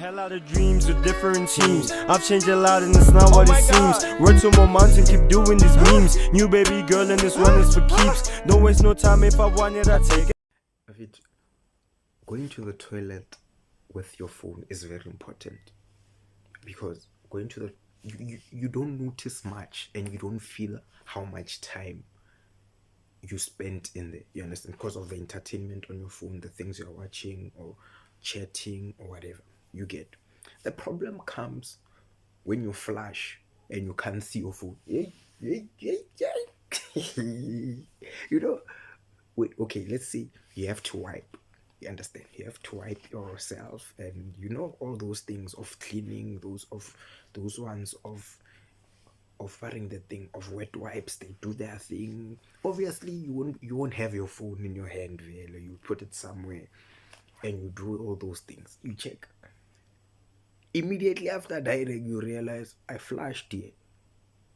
Hell out of dreams with different teams. I've changed a lot and it's not what it seems. Run to my mountain, keep doing these memes. New baby girl and this one is for keeps. Don't waste no time, if I want it, I take it. Going to the toilet with your phone is very important, because going to the you don't notice much and you don't feel how much time you spent in there, you understand, because of the entertainment on your phone, the things you're watching or chatting or whatever. You get. The problem comes when you flash and you can't see your phone. You know, wait, okay, let's say you have to wipe. You understand? You have to wipe yourself, and you know all those things of cleaning, those ones of wearing the thing of wet wipes. They do their thing. Obviously, you won't have your phone in your hand, really. You put it somewhere, and you do all those things. You check. Immediately after diving, you realize I flashed here,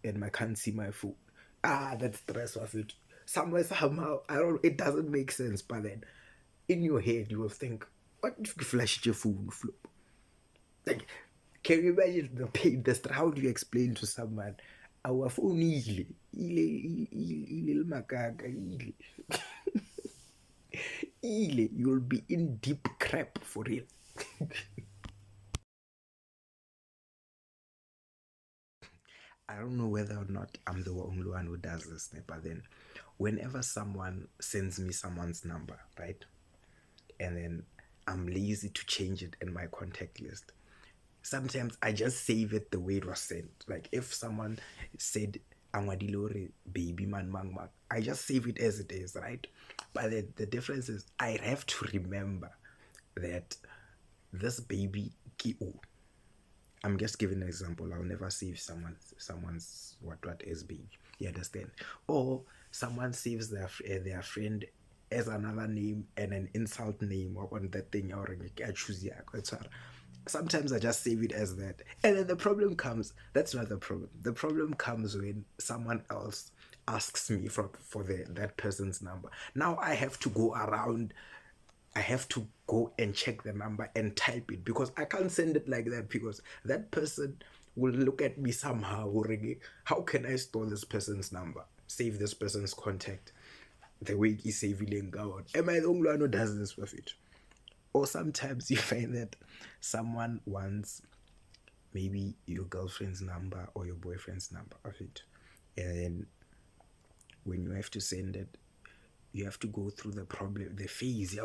and I can't see my phone. That's stress of it. Somehow, it doesn't make sense. But then, in your head, you will think, what if you flashed your phone, flip? Like, can you imagine the pain? How do you explain to someone, our phone ile you'll be in deep crap for real. I don't know whether or not I'm the only one who does this, but then whenever someone sends me someone's number, right, and then I'm lazy to change it in my contact list, sometimes I just save it the way it was sent. Like if someone said Angwadilore baby man mang mang, I just save it as it is, right? But the difference is I have to remember that this baby Ki-O. I'm just giving an example. I'll never save someone's what as baby. You understand? Or someone saves their friend as another name and an insult name on that thing, or I choose. Sometimes I just save it as that. And then the problem comes, that's not the problem. The problem comes when someone else asks me for that person's number. Now I have to go around, I have to go and check the number and type it, because I can't send it like that, because that person will look at me somehow. How can I store this person's number, save this person's contact the way he's saving God? Am I the only one who does this with it? Or sometimes you find that someone wants maybe your girlfriend's number or your boyfriend's number of it, and then when you have to send it, you have to go through the phase. I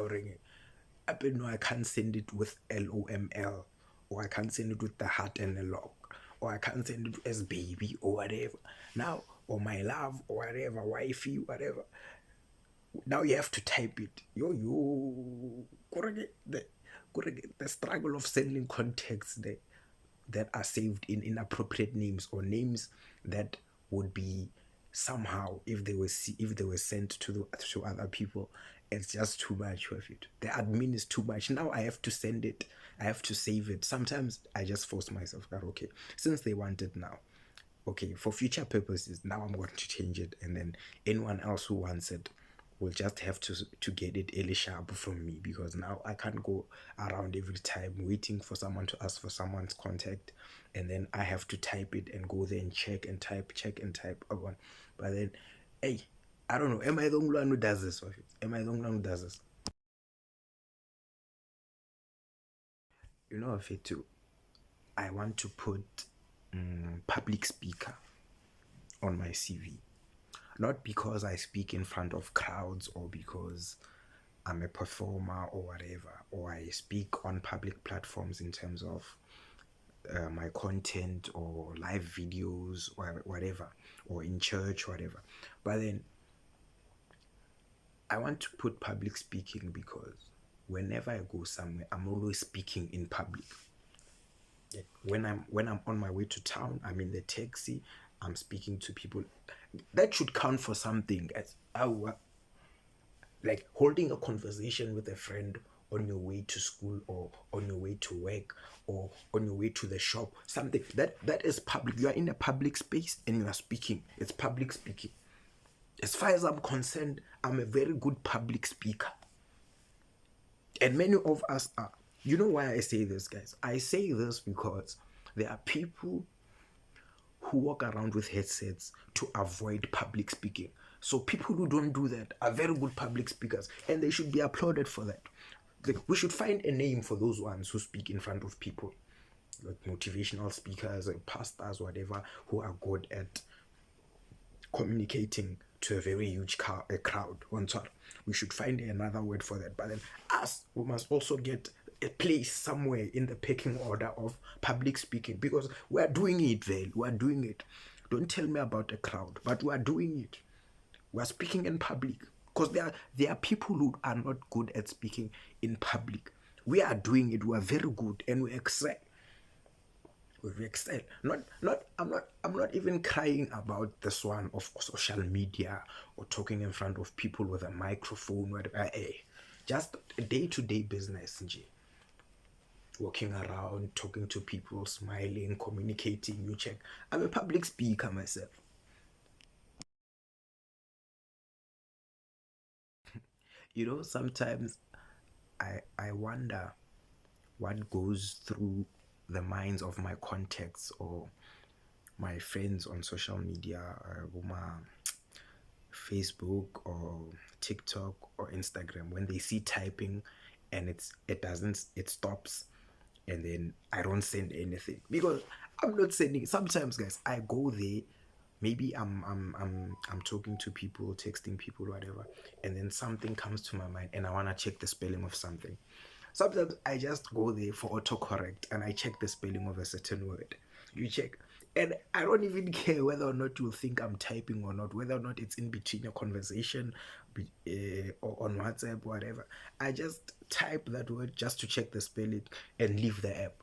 can't send it with LOML, or I can't send it with the heart and the lock, or I can't send it as baby or whatever. Now, or my love or whatever, wifey, whatever. Now you have to type it. The struggle of sending contacts that are saved in inappropriate names, or names that would be somehow, if they were sent to other people, it's just too much of it. The admin is too much. Now I have to send it, I have to save it. Sometimes I just force myself that, okay, since they want it now, okay, for future purposes, now I'm going to change it, and then anyone else who wants it will just have to get it early sharp from me, because now I can't go around every time waiting for someone to ask for someone's contact, and then I have to type it and go there and check and type. But then, hey, I don't know, am I the only one who does this? You know, if it too, I want to put public speaker on my CV. Not because I speak in front of crowds, or because I'm a performer or whatever, or I speak on public platforms in terms of my content or live videos or whatever, or in church, whatever. But then I want to put public speaking because whenever I go somewhere, I'm always speaking in public. When I'm on my way to town, I'm in the taxi, I'm speaking to people. That should count for something. As like holding a conversation with a friend on your way to school, or on your way to work, or on your way to the shop. Something that is public. You are in a public space and you are speaking. It's public speaking. As far as I'm concerned, I'm a very good public speaker. And many of us are. You know why I say this, guys? I say this because there are people who walk around with headsets to avoid public speaking. So people who don't do that are very good public speakers, and they should be applauded for that. Like, we should find a name for those ones who speak in front of people, like motivational speakers, like pastors, whatever, who are good at communicating to a very huge crowd. We should find another word for that. But then us, we must also get a place somewhere in the pecking order of public speaking, because we are doing it, Vale. We are doing it. Don't tell me about a crowd, but we are doing it. We are speaking in public, because there are people who are not good at speaking in public. We are doing it. We are very good, and we excel. We excel. I'm not even crying about this one of social media or talking in front of people with a microphone. Just day-to-day business, walking around, talking to people, smiling, communicating. You check. I'm a public speaker myself. Sometimes I wonder what goes through the minds of my contacts or my friends on social media, Facebook or TikTok or Instagram, when they see typing and it stops, and then I don't send anything, because I'm not sending. Sometimes, guys, I go there. Maybe I'm talking to people, texting people, whatever, and then something comes to my mind, and I wanna check the spelling of something. Sometimes I just go there for autocorrect and I check the spelling of a certain word. You check. And I don't even care whether or not you think I'm typing or not, whether or not it's in between your conversation or on WhatsApp, whatever. I just type that word just to check the spelling and leave the app.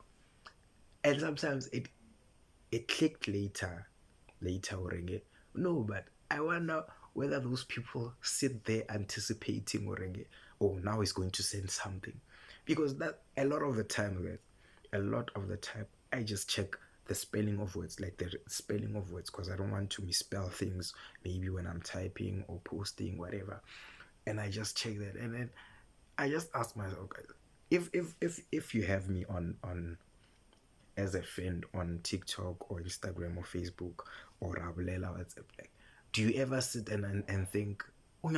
And sometimes it clicked later Orenge. No, but I wonder whether those people sit there anticipating Orenge, oh, now he's going to send something. Because that a lot of the time, I just check the spelling of words, like the spelling of words, because I don't want to misspell things maybe when I'm typing or posting, whatever. And I just check that, and then I just ask myself, guys, if you have me on as a friend on TikTok or Instagram or Facebook or Rabulela WhatsApp, like, do you ever sit and think, why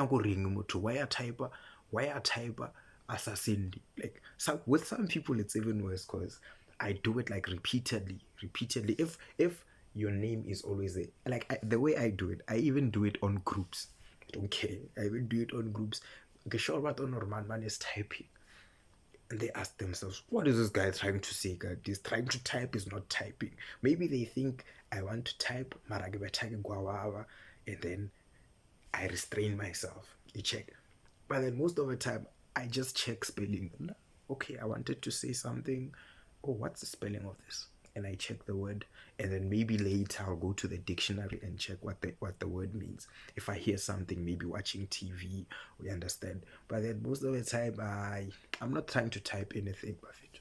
a typer assassin? Like, with some people it's even worse, because I do it like repeatedly. If your name is always there, like the way I do it, I even do it on groups. I don't care. I even do it on groups. Okay, sure, what on normal man is typing, and they ask themselves, what is this guy trying to say? God, he's trying to type, is not typing. Maybe they think I want to type, and then I restrain myself. You check. But then most of the time, I just check spelling. Okay, I wanted to say something. Oh, what's the spelling of this? And I check the word, and then maybe later I'll go to the dictionary and check what the word means. If I hear something, maybe watching TV, we understand. But then most of the time, I'm not trying to type anything, Buffett.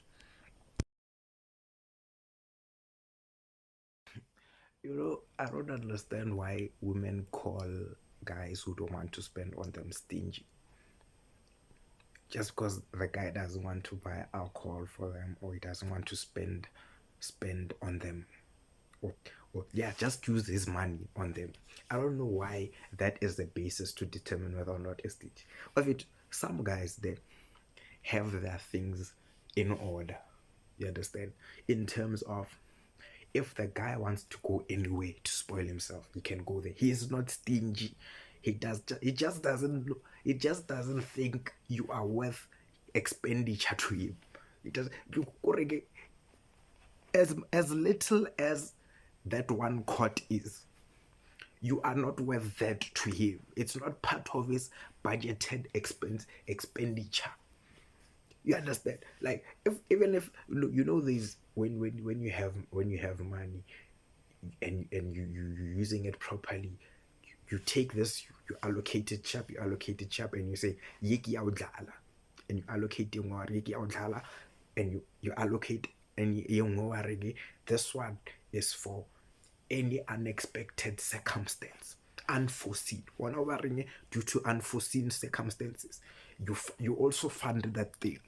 I don't understand why women call guys who don't want to spend on them stingy. Just because the guy doesn't want to buy alcohol for them, or he doesn't want to spend on them, or just use his money on them. I don't know why that is the basis to determine whether or not it's stingy. But some guys, they have their things in order. You understand? In terms of, if the guy wants to go anywhere to spoil himself, he can go there. He is not stingy. He just doesn't think you are worth expenditure to him. It does. As little as that one court is, you are not worth that to him. It's not part of his budgeted expenditure. You understand? Like, even if there's when you have money and you using it properly, you take this, you allocate it sharp, and you say yeki awdlala, and you allocate yeki awdlala, and you allocate and this one is for any unexpected circumstance, unforeseen. Due to unforeseen circumstances, you also fund that thing.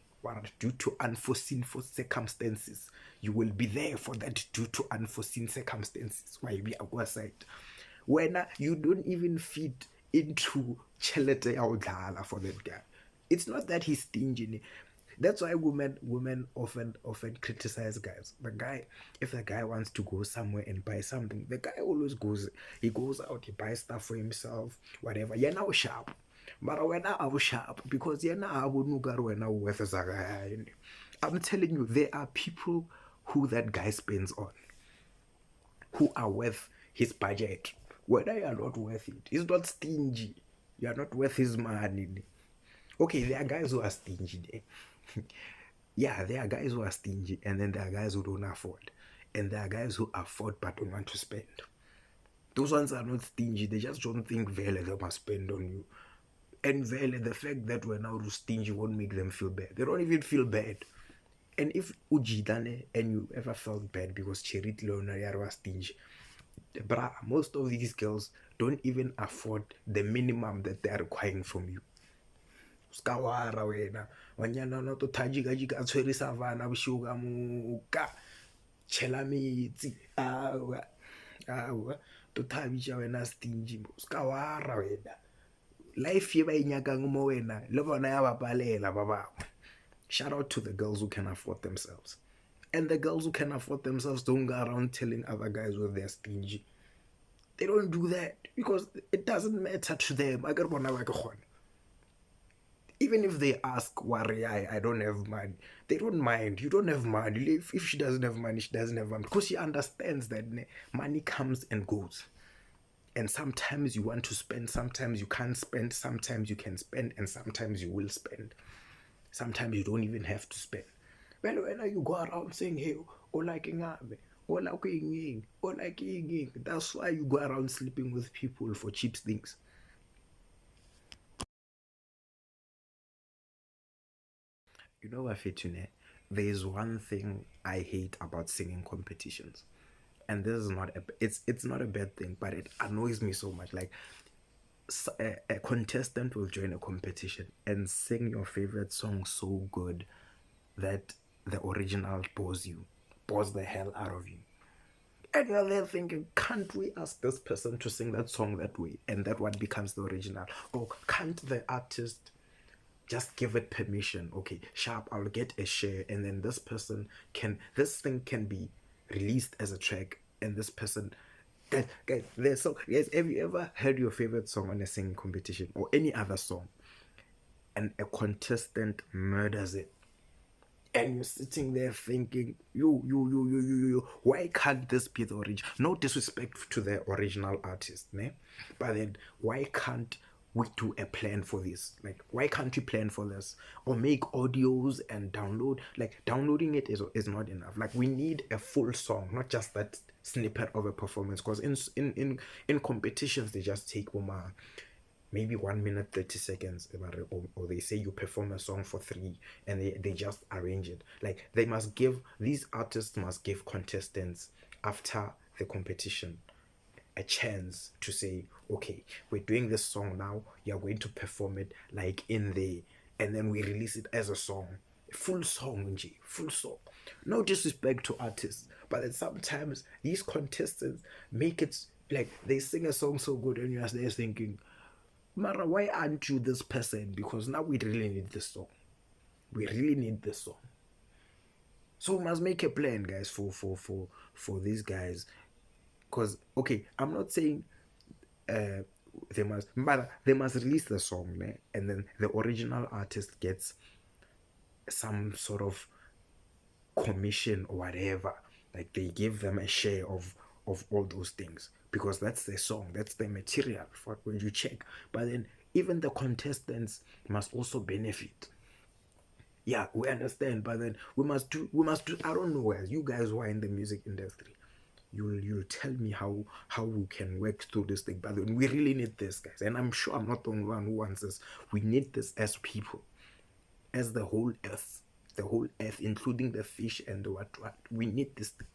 due to unforeseen circumstances. You will be there for that due to unforeseen circumstances. Why be outside? When you don't even fit into chelete ya for that guy. It's not that he's stingy. That's why women often criticize guys. If the guy wants to go somewhere and buy something, the guy always goes. He goes out, he buys stuff for himself, whatever. You're now sharp, but when I was sharp because you're now worth as a guy. I'm telling you, there are people who that guy spends on, who are worth his budget. Whether you are not worth it, he's not stingy. You are not worth his money. Okay, there are guys who are stingy. Yeah, there are guys who are stingy, and then there are guys who don't afford, and there are guys who afford but don't want to spend. Those ones are not stingy. They just don't think they must spend on you. And the fact that we're now stingy won't make them feel bad. They don't even feel bad. And if ujidane and you ever felt bad because Cherit Leonard was stingy, most of these girls don't even afford the minimum that they are requiring from you. Skawara wena wanyana no to tajika a tshwerisa vana boshoka moka chela metsi awa to thabisha wena stingy skawara wena life ye ba inyakang mo wena le bona ya ba palela ba bangwe. Shout out to the girls who can afford themselves, and the girls who can afford themselves don't go around telling other guys where they're stingy. They don't do that because it doesn't matter to them. I got one. Even if they ask, worry, I don't have money, they don't mind. You don't have money. If she doesn't have money, she doesn't have money. Because she understands that money comes and goes. And sometimes you want to spend, sometimes you can't spend, sometimes you can spend, and sometimes you will spend. Sometimes you don't even have to spend. Well, when you go around saying, hey, that's why you go around sleeping with people for cheap things. You know what, Fetune? There is one thing I hate about singing competitions, and this is not it's not a bad thing, but it annoys me so much. Like a contestant will join a competition and sing your favorite song so good that the original bores the hell out of you. And you're there thinking, can't we ask this person to sing that song that way? And that what becomes the original? Or can't the artist just give it permission? Okay, sharp, I'll get a share, and then this thing can be released as a track, and this person, guys, have you ever heard your favorite song on a singing competition or any other song, and a contestant murders it, and you're sitting there thinking, you, why can't this be the original? No disrespect to the original artist, ne? But then why can't we do a plan for this? Like, why can't we plan for this or make audios and download? Like, downloading it is not enough. Like, we need a full song, not just that snippet of a performance. Because in competitions, they just take maybe 1 minute 30 seconds, or they say you perform a song for 3, and they just arrange it. Like, these artists must give contestants after the competition a chance to say, okay, we're doing this song now, you're going to perform it like in the, and then we release it as a song, full song. No disrespect to artists, but then sometimes these contestants make it like they sing a song so good and you're there thinking, Mara, why aren't you this person? Because now we really need this song. So we must make a plan, guys, for these guys. Because, okay, I'm not saying they must release the song, né? And then the original artist gets some sort of commission or whatever. Like, they give them a share of all those things, because that's the song, that's the material for when you check. But then even the contestants must also benefit. Yeah, we understand, but then we must do. I don't know, as you guys who are in the music industry, you'll tell me how we can work through this thing. But then we really need this, guys, and I'm sure I'm not the only one who wants this. We need this as people, as the whole earth, including the fish and the what. We need this thing.